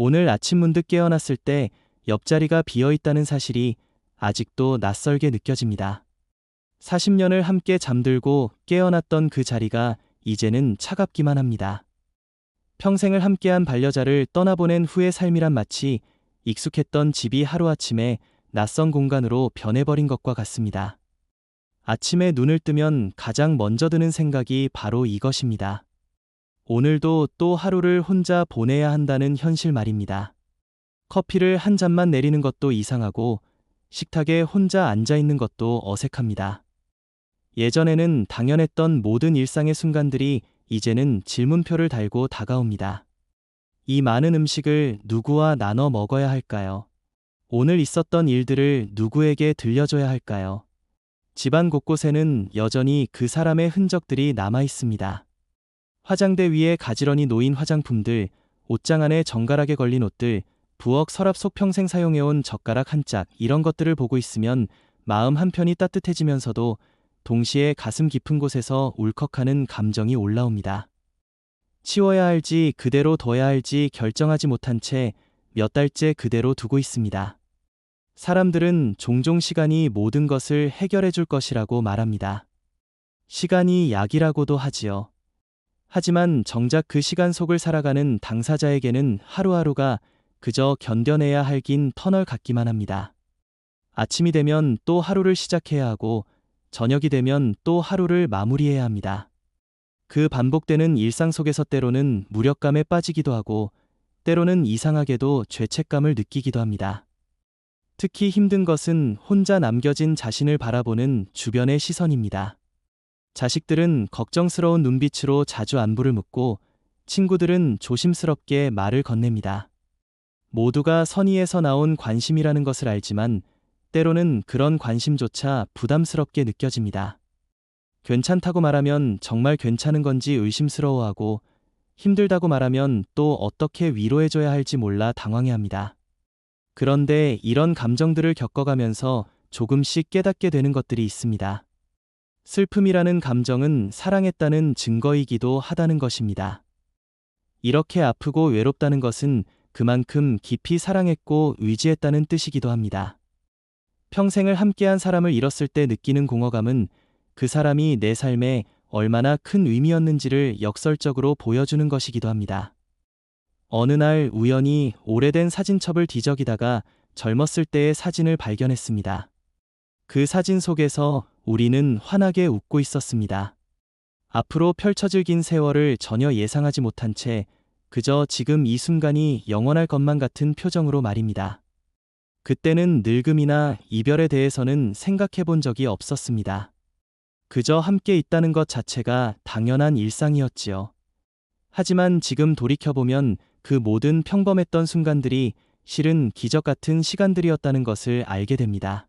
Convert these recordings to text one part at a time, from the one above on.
오늘 아침 문득 깨어났을 때 옆자리가 비어 있다는 사실이 아직도 낯설게 느껴집니다. 40년을 함께 잠들고 깨어났던 그 자리가 이제는 차갑기만 합니다. 평생을 함께한 반려자를 떠나보낸 후의 삶이란 마치 익숙했던 집이 하루아침에 낯선 공간으로 변해버린 것과 같습니다. 아침에 눈을 뜨면 가장 먼저 드는 생각이 바로 이것입니다. 오늘도 또 하루를 혼자 보내야 한다는 현실 말입니다. 커피를 한 잔만 내리는 것도 이상하고 식탁에 혼자 앉아 있는 것도 어색합니다. 예전에는 당연했던 모든 일상의 순간들이 이제는 질문표를 달고 다가옵니다. 이 많은 음식을 누구와 나눠 먹어야 할까요? 오늘 있었던 일들을 누구에게 들려줘야 할까요? 집안 곳곳에는 여전히 그 사람의 흔적들이 남아 있습니다. 화장대 위에 가지런히 놓인 화장품들, 옷장 안에 정갈하게 걸린 옷들, 부엌 서랍 속 평생 사용해온 젓가락 한 짝, 이런 것들을 보고 있으면 마음 한편이 따뜻해지면서도 동시에 가슴 깊은 곳에서 울컥하는 감정이 올라옵니다. 치워야 할지 그대로 둬야 할지 결정하지 못한 채 몇 달째 그대로 두고 있습니다. 사람들은 종종 시간이 모든 것을 해결해 줄 것이라고 말합니다. 시간이 약이라고도 하지요. 하지만 정작 그 시간 속을 살아가는 당사자에게는 하루하루가 그저 견뎌내야 할 긴 터널 같기만 합니다. 아침이 되면 또 하루를 시작해야 하고 저녁이 되면 또 하루를 마무리해야 합니다. 그 반복되는 일상 속에서 때로는 무력감에 빠지기도 하고 때로는 이상하게도 죄책감을 느끼기도 합니다. 특히 힘든 것은 혼자 남겨진 자신을 바라보는 주변의 시선입니다. 자식들은 걱정스러운 눈빛으로 자주 안부를 묻고 친구들은 조심스럽게 말을 건넵니다. 모두가 선의에서 나온 관심이라는 것을 알지만 때로는 그런 관심조차 부담스럽게 느껴집니다. 괜찮다고 말하면 정말 괜찮은 건지 의심스러워하고 힘들다고 말하면 또 어떻게 위로해줘야 할지 몰라 당황해합니다. 그런데 이런 감정들을 겪어가면서 조금씩 깨닫게 되는 것들이 있습니다. 슬픔이라는 감정은 사랑했다는 증거이기도 하다는 것입니다. 이렇게 아프고 외롭다는 것은 그만큼 깊이 사랑했고 의지했다는 뜻이기도 합니다. 평생을 함께한 사람을 잃었을 때 느끼는 공허감은 그 사람이 내 삶에 얼마나 큰 의미였는지를 역설적으로 보여주는 것이기도 합니다. 어느 날 우연히 오래된 사진첩을 뒤적이다가 젊었을 때의 사진을 발견했습니다. 그 사진 속에서 우리는 환하게 웃고 있었습니다. 앞으로 펼쳐질 긴 세월을 전혀 예상하지 못한 채 그저 지금 이 순간이 영원할 것만 같은 표정으로 말입니다. 그때는 늙음이나 이별에 대해서는 생각해 본 적이 없었습니다. 그저 함께 있다는 것 자체가 당연한 일상이었지요. 하지만 지금 돌이켜보면 그 모든 평범했던 순간들이 실은 기적 같은 시간들이었다는 것을 알게 됩니다.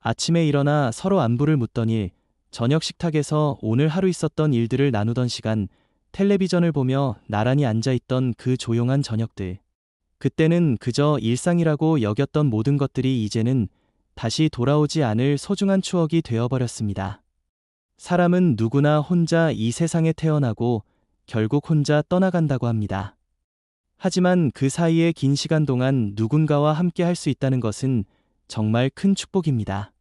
아침에 일어나 서로 안부를 묻던 일, 저녁 식탁에서 오늘 하루 있었던 일들을 나누던 시간, 텔레비전을 보며 나란히 앉아있던 그 조용한 저녁들. 그때는 그저 일상이라고 여겼던 모든 것들이 이제는 다시 돌아오지 않을 소중한 추억이 되어버렸습니다. 사람은 누구나 혼자 이 세상에 태어나고 결국 혼자 떠나간다고 합니다. 하지만 그 사이의 긴 시간 동안 누군가와 함께 할 수 있다는 것은 정말 큰 축복입니다.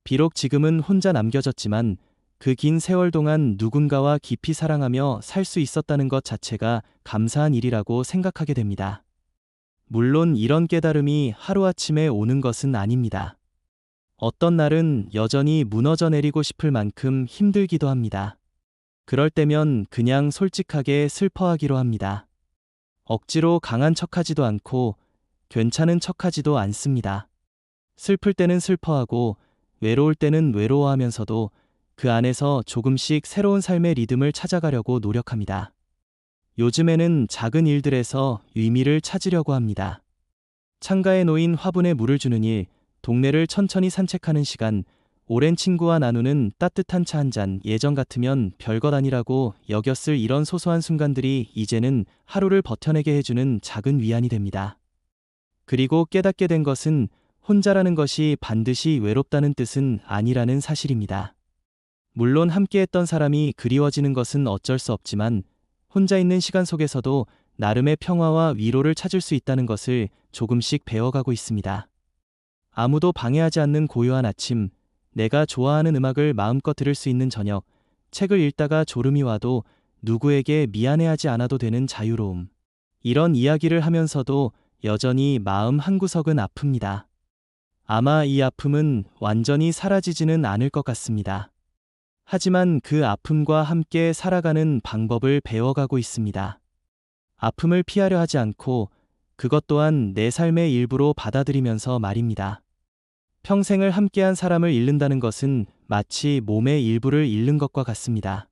비록 지금은 혼자 남겨졌지만 그 긴 세월 동안 누군가와 깊이 사랑하며 살 수 있었다는 것 자체가 감사한 일이라고 생각하게 됩니다. 물론 이런 깨달음이 하루아침에 오는 것은 아닙니다. 어떤 날은 여전히 무너져 내리고 싶을 만큼 힘들기도 합니다. 그럴 때면 그냥 솔직하게 슬퍼하기로 합니다. 억지로 강한 척하지도 않고 괜찮은 척하지도 않습니다. 슬플 때는 슬퍼하고 외로울 때는 외로워하면서도 그 안에서 조금씩 새로운 삶의 리듬을 찾아가려고 노력합니다. 요즘에는 작은 일들에서 의미를 찾으려고 합니다. 창가에 놓인 화분에 물을 주는 일, 동네를 천천히 산책하는 시간, 오랜 친구와 나누는 따뜻한 차 한 잔, 예전 같으면 별것 아니라고 여겼을 이런 소소한 순간들이 이제는 하루를 버텨내게 해주는 작은 위안이 됩니다. 그리고 깨닫게 된 것은 혼자라는 것이 반드시 외롭다는 뜻은 아니라는 사실입니다. 물론 함께했던 사람이 그리워지는 것은 어쩔 수 없지만 혼자 있는 시간 속에서도 나름의 평화와 위로를 찾을 수 있다는 것을 조금씩 배워가고 있습니다. 아무도 방해하지 않는 고요한 아침, 내가 좋아하는 음악을 마음껏 들을 수 있는 저녁, 책을 읽다가 졸음이 와도 누구에게 미안해하지 않아도 되는 자유로움. 이런 이야기를 하면서도 여전히 마음 한구석은 아픕니다. 아마 이 아픔은 완전히 사라지지는 않을 것 같습니다. 하지만 그 아픔과 함께 살아가는 방법을 배워가고 있습니다. 아픔을 피하려 하지 않고 그것 또한 내 삶의 일부로 받아들이면서 말입니다. 평생을 함께한 사람을 잃는다는 것은 마치 몸의 일부를 잃는 것과 같습니다.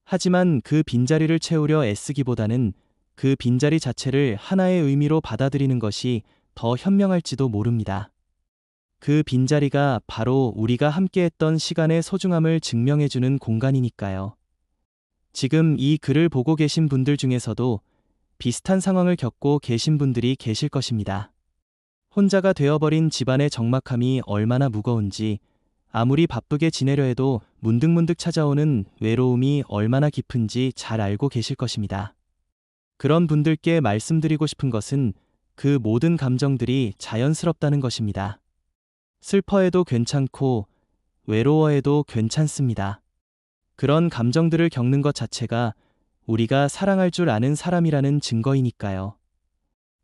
하지만 그 빈자리를 채우려 애쓰기보다는 그 빈자리 자체를 하나의 의미로 받아들이는 것이 더 현명할지도 모릅니다. 그 빈자리가 바로 우리가 함께했던 시간의 소중함을 증명해주는 공간이니까요. 지금 이 글을 보고 계신 분들 중에서도 비슷한 상황을 겪고 계신 분들이 계실 것입니다. 혼자가 되어버린 집안의 적막함이 얼마나 무거운지, 아무리 바쁘게 지내려 해도 문득문득 찾아오는 외로움이 얼마나 깊은지 잘 알고 계실 것입니다. 그런 분들께 말씀드리고 싶은 것은 그 모든 감정들이 자연스럽다는 것입니다. 슬퍼해도 괜찮고 외로워해도 괜찮습니다. 그런 감정들을 겪는 것 자체가 우리가 사랑할 줄 아는 사람이라는 증거이니까요.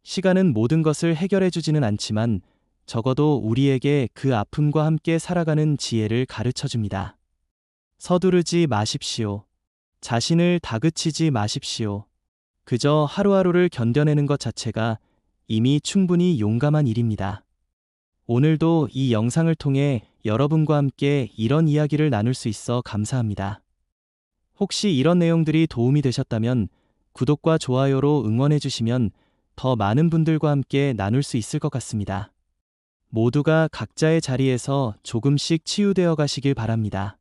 시간은 모든 것을 해결해 주지는 않지만 적어도 우리에게 그 아픔과 함께 살아가는 지혜를 가르쳐 줍니다. 서두르지 마십시오. 자신을 다그치지 마십시오. 그저 하루하루를 견뎌내는 것 자체가 이미 충분히 용감한 일입니다. 오늘도 이 영상을 통해 여러분과 함께 이런 이야기를 나눌 수 있어 감사합니다. 혹시 이런 내용들이 도움이 되셨다면 구독과 좋아요로 응원해 주시면 더 많은 분들과 함께 나눌 수 있을 것 같습니다. 모두가 각자의 자리에서 조금씩 치유되어 가시길 바랍니다.